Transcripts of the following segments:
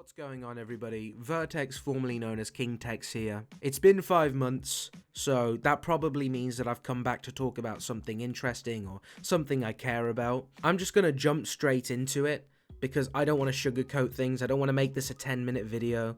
What's going on, everybody? Vertecs, formerly known as Gootecks here. It's been 5 months, so that probably means that I've come back to talk about something interesting or something I care about. I'm just gonna jump straight into it because I don't want to sugarcoat things. I don't want to make this a 10-minute video.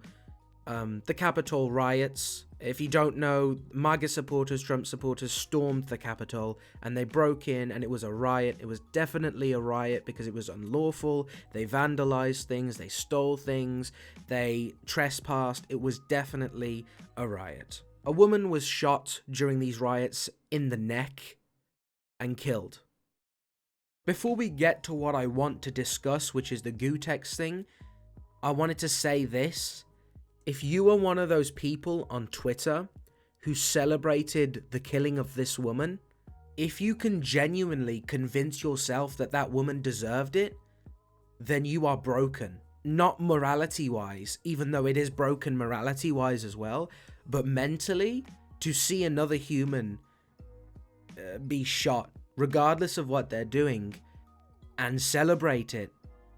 The Capitol riots. If you don't know, MAGA supporters, Trump supporters stormed the Capitol and they broke in, and it was a riot. It was definitely a riot because it was unlawful. They vandalized things, they stole things, they trespassed. It was definitely a riot. A woman was shot during these riots in the neck and killed. Before we get to what I want to discuss, which is the Gootecks thing, I wanted to say this. If you are one of those people on Twitter who celebrated the killing of this woman, if you can genuinely convince yourself that that woman deserved it, then you are broken. Not morality-wise, even though it is broken morality-wise as well, but mentally, to see another human be shot, regardless of what they're doing, and celebrate it,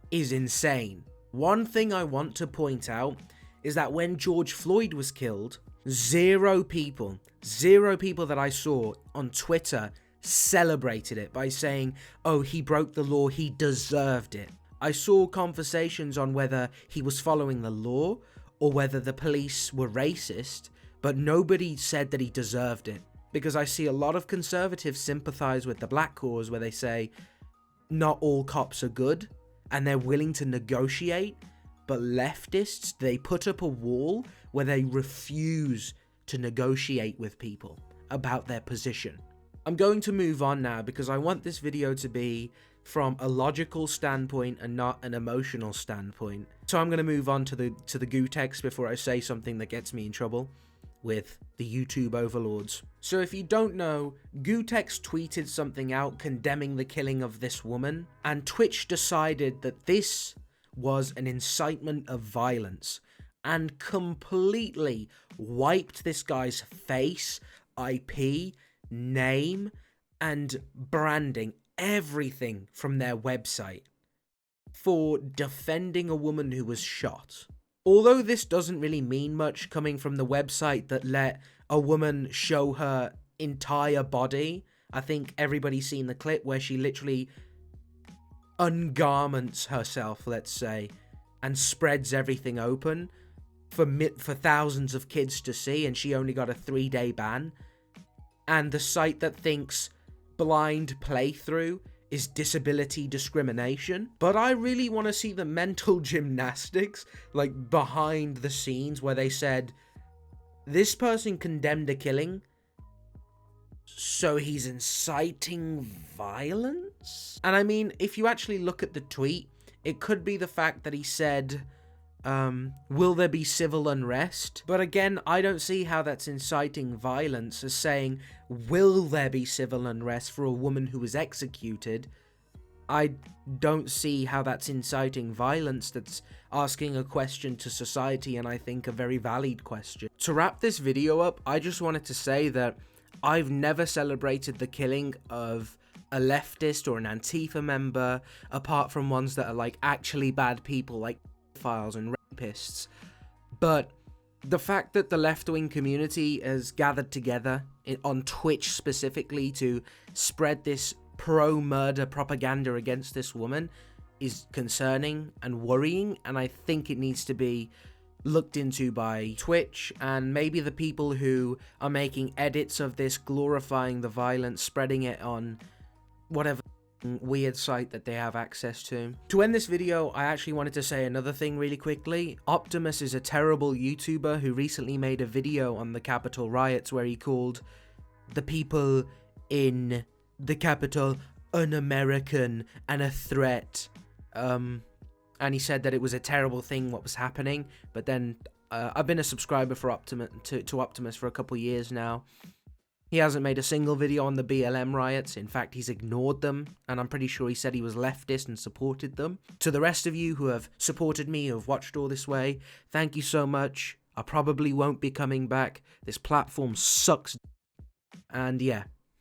is insane. One thing I want to point out is that when George Floyd was killed, zero people that I saw on Twitter celebrated it by saying, oh, he broke the law, he deserved it. I saw conversations on whether he was following the law or whether the police were racist, but nobody said that he deserved it. Because I see a lot of conservatives sympathize with the black cause where they say, not all cops are good, and they're willing to negotiate. But leftists, they put up a wall where they refuse to negotiate with people about their position. I'm going to move on now because I want this video to be from a logical standpoint and not an emotional standpoint. So I'm going to move on to the Gootecks before I say something that gets me in trouble with the YouTube overlords. So if you don't know, Gootecks tweeted something out condemning the killing of this woman, and Twitch decided that this was an incitement of violence and completely wiped this guy's face, IP, name, and branding, everything from their website for defending a woman who was shot. Although this doesn't really mean much coming from the website that let a woman show her entire body. I think everybody's seen the clip where she literally ungarments herself, let's say, and spreads everything open for thousands of kids to see, and she only got a 3-day ban. And the site that thinks blind playthrough is disability discrimination. But I really want to see the mental gymnastics, like behind the scenes, where they said, this person condemned a killing, so he's inciting violence? And I mean, if you actually look at the tweet, it could be the fact that he said, will there be civil unrest? But again, I don't see how that's inciting violence as saying, will there be civil unrest for a woman who was executed? I don't see how that's inciting violence. That's asking a question to society, and I think a very valid question. To wrap this video up, I just wanted to say that I've never celebrated the killing of a leftist or an Antifa member, apart from ones that are like actually bad people, like pedophiles and rapists. But the fact that the left-wing community has gathered together on Twitch specifically to spread this pro-murder propaganda against this woman is concerning and worrying, and I think it needs to be looked into by Twitch and maybe the people who are making edits of this, glorifying the violence, spreading it on whatever weird site that they have access to. To end this video, I actually wanted to say another thing really quickly. Optimus is a terrible YouTuber who recently made a video on the Capitol riots where he called the people in the Capitol un-American and a threat. And he said that it was a terrible thing what was happening, but then I've been a subscriber for Optimus for a couple years now. He hasn't made a single video on the BLM riots. In fact, he's ignored them, and I'm pretty sure he said he was leftist and supported them. To the rest of you who have supported me, who have watched all this way, thank you so much. I probably won't be coming back. This platform sucks. And yeah,